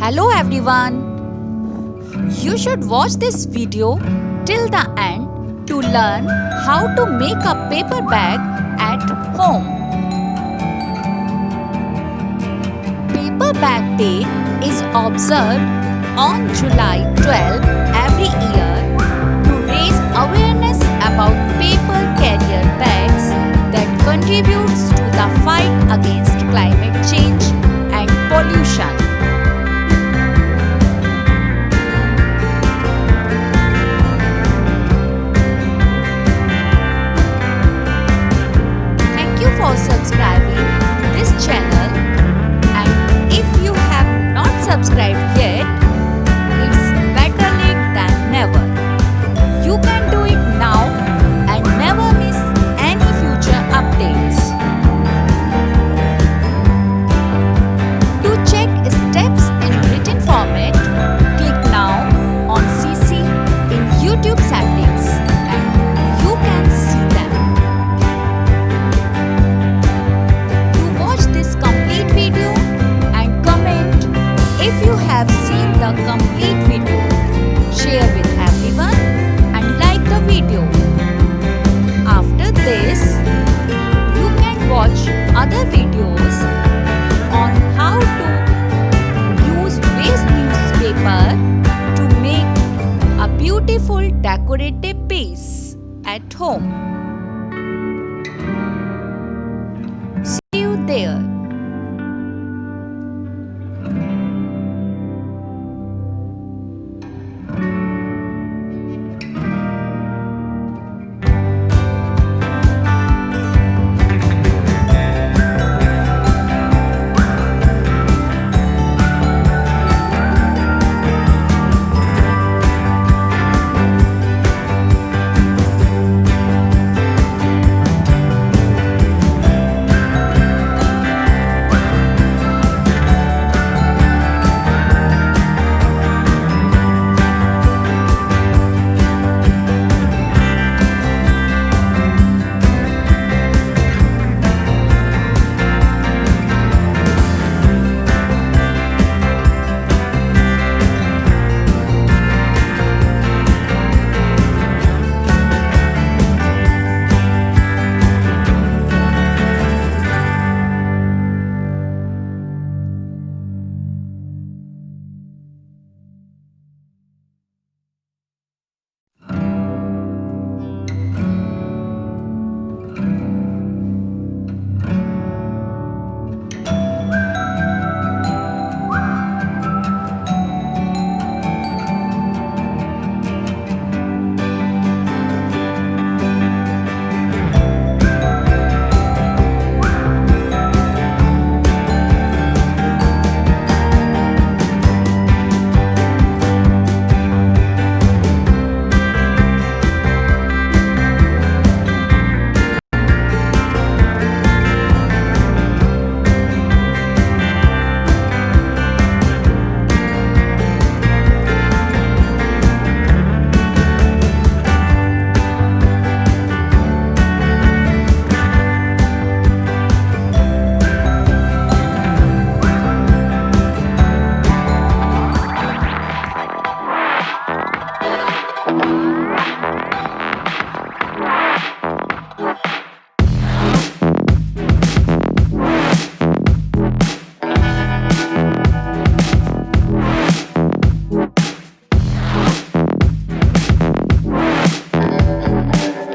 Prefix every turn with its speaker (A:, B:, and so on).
A: Hello everyone! You should watch this video till the end to learn how to make a paper bag at home. Paper Bag Day is observed on July 12 every year to raise awareness about paper carrier bags that contributes to the fight against climate change and pollution. Thank you for subscribing this channel, and if you have not subscribed yet, it's better late than never. You can do it now and never miss any future updates. To check steps in written format, click now on CC in YouTube settings and you can see them. To watch this complete video and comment if you have seen the complete video, share with everyone and like the video. After this, you can watch other videos on how to use waste newspaper to make a beautiful decorative piece at home.